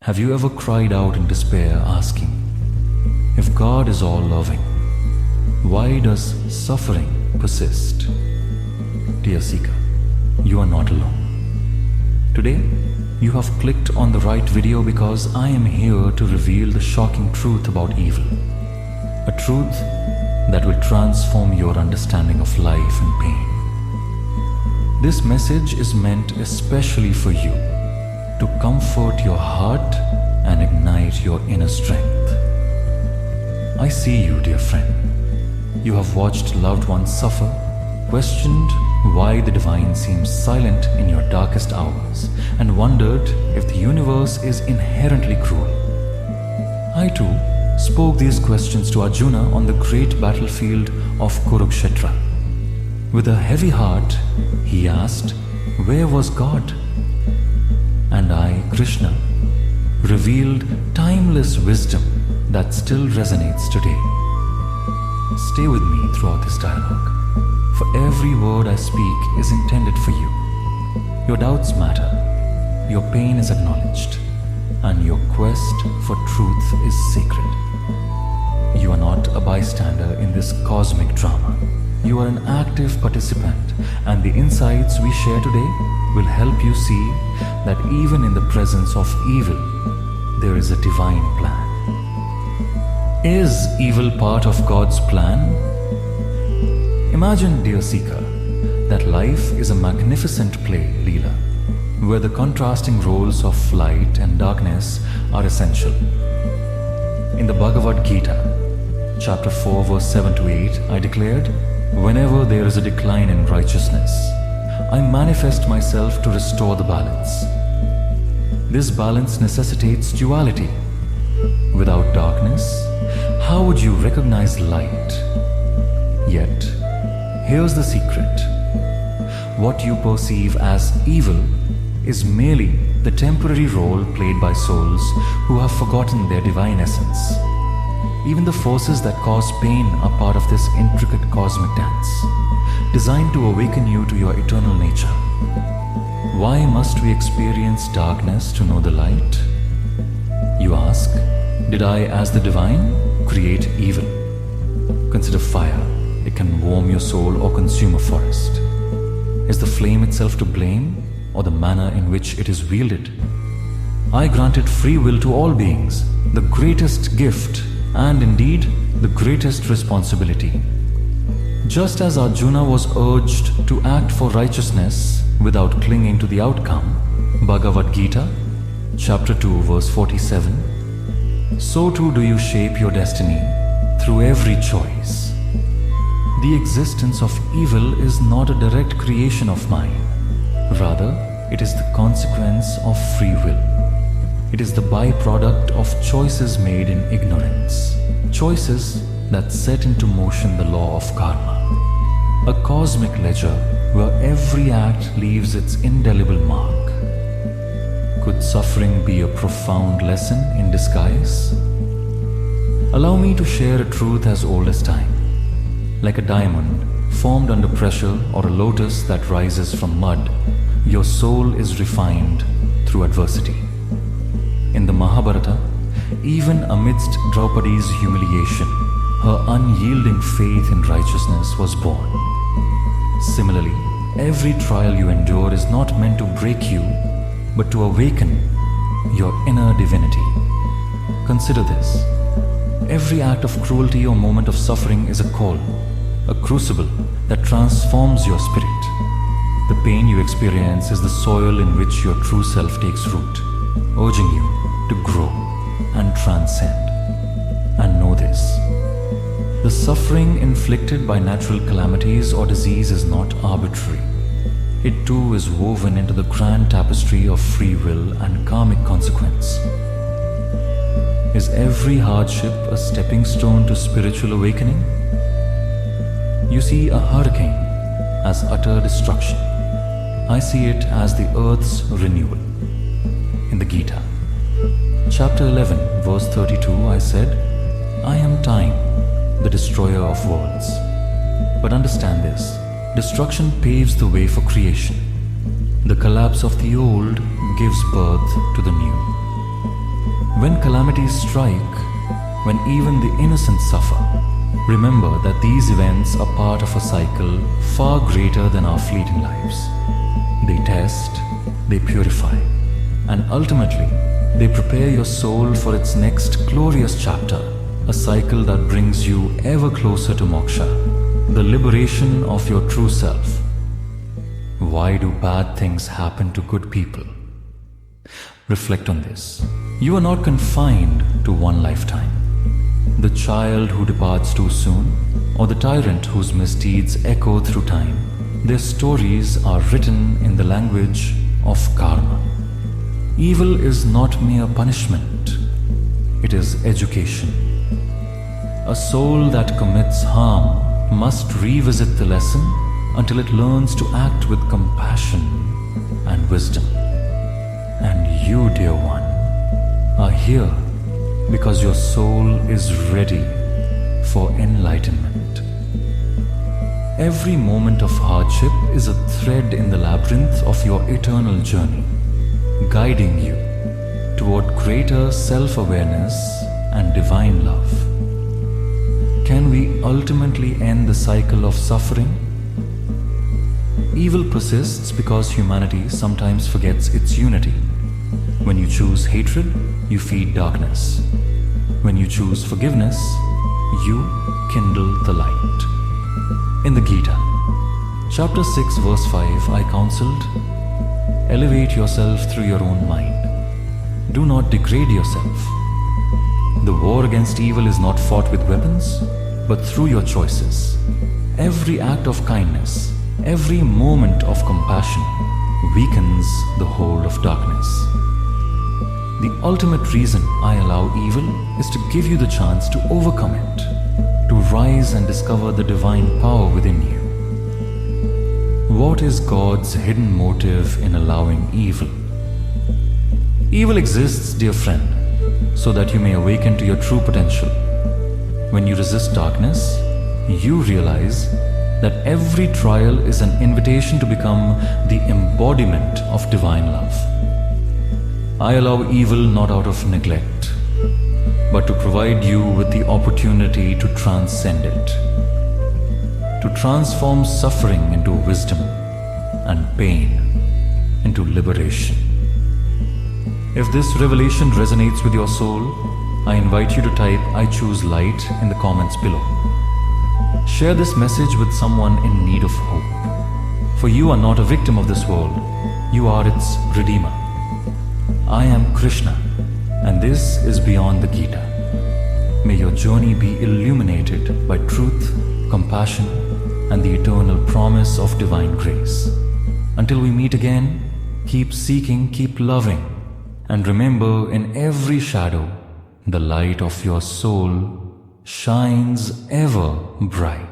Have you ever cried out in despair asking, if God is all-loving, why does suffering persist? Dear seeker, you are not alone. Today, you have clicked on the right video because I am here to reveal the shocking truth about evil. A truth that will transform your understanding of life and pain. This message is meant especially for you, to comfort your heart and ignite your inner strength. I see you, dear friend. You have watched loved ones suffer, questioned why the divine seems silent in your darkest hours, and wondered if the universe is inherently cruel. I too spoke these questions to Arjuna on the great battlefield of Kurukshetra. With a heavy heart, he asked, where was God? And I, Krishna, revealed timeless wisdom that still resonates today. Stay with me throughout this dialogue, for every word I speak is intended for you. Your doubts matter, your pain is acknowledged, and your quest for truth is sacred. You are not a bystander in this cosmic drama. You are an active participant, and the insights we share today will help you see that even in the presence of evil, there is a divine plan. Is evil part of God's plan? Imagine, dear seeker, that life is a magnificent play, Leela, where the contrasting roles of light and darkness are essential. In the Bhagavad Gita, chapter 4, verse 7 to 8, I declared, whenever there is a decline in righteousness, I manifest myself to restore the balance. This balance necessitates duality. Without darkness, how would you recognize light? Yet, here's the secret. What you perceive as evil is merely the temporary role played by souls who have forgotten their divine essence. Even the forces that cause pain are part of this intricate cosmic dance, designed to awaken you to your eternal nature. Why must we experience darkness to know the light? You ask, did I, as the divine, create evil? Consider fire. It can warm your soul or consume a forest. Is the flame itself to blame, or the manner in which it is wielded? I granted free will to all beings, the greatest gift and indeed the greatest responsibility. Just as Arjuna was urged to act for righteousness without clinging to the outcome, Bhagavad Gita, chapter 2, verse 47, so too do you shape your destiny through every choice. The existence of evil is not a direct creation of mine. Rather, it is the consequence of free will. It is the byproduct of choices made in ignorance, choices that set into motion the law of karma, a cosmic ledger where every act leaves its indelible mark. Could suffering be a profound lesson in disguise? Allow me to share a truth as old as time. Like a diamond formed under pressure or a lotus that rises from mud, your soul is refined through adversity. In the Mahabharata, even amidst Draupadi's humiliation, her unyielding faith in righteousness was born. Similarly, every trial you endure is not meant to break you, but to awaken your inner divinity. Consider this. Every act of cruelty or moment of suffering is a call, a crucible that transforms your spirit. The pain you experience is the soil in which your true self takes root, urging you to grow and transcend. And know this, the suffering inflicted by natural calamities or disease is not arbitrary. It too is woven into the grand tapestry of free will and karmic consequence. Is every hardship a stepping stone to spiritual awakening? You see a hurricane as utter destruction. I see it as the earth's renewal. In the Gita, chapter 11, verse 32, I said, I am time, the destroyer of worlds. But understand this, destruction paves the way for creation. The collapse of the old gives birth to the new. When calamities strike, when even the innocent suffer, remember that these events are part of a cycle far greater than our fleeting lives. They test, they purify, and ultimately, they prepare your soul for its next glorious chapter, a cycle that brings you ever closer to moksha, the liberation of your true self. Why do bad things happen to good people? Reflect on this. You are not confined to one lifetime. The child who departs too soon, or the tyrant whose misdeeds echo through time, their stories are written in the language of karma. Evil is not mere punishment, it is education. A soul that commits harm must revisit the lesson until it learns to act with compassion and wisdom. And you, dear one, are here because your soul is ready for enlightenment. Every moment of hardship is a thread in the labyrinth of your eternal journey, guiding you toward greater self-awareness and divine love. Can we ultimately end the cycle of suffering? Evil persists because humanity sometimes forgets its unity. When you choose hatred, you feed darkness. When you choose forgiveness, you kindle the light. In the Gita, chapter 6, verse 5, I counseled, elevate yourself through your own mind. Do not degrade yourself. The war against evil is not fought with weapons, but through your choices. Every act of kindness, every moment of compassion weakens the hold of darkness. The ultimate reason I allow evil is to give you the chance to overcome it, to rise and discover the divine power within you. What is God's hidden motive in allowing evil? Evil exists, dear friend, so that you may awaken to your true potential. When you resist darkness, you realize that every trial is an invitation to become the embodiment of divine love. I allow evil not out of neglect, but to provide you with the opportunity to transcend it, to transform suffering into wisdom and pain into liberation. If this revelation resonates with your soul, I invite you to type I choose light in the comments below. Share this message with someone in need of hope. For you are not a victim of this world, you are its redeemer. I am Krishna, and this is Beyond the Gita. May your journey be illuminated by truth, compassion, and the eternal promise of divine grace. Until we meet again, keep seeking, keep loving, and remember, in every shadow, the light of your soul shines ever bright.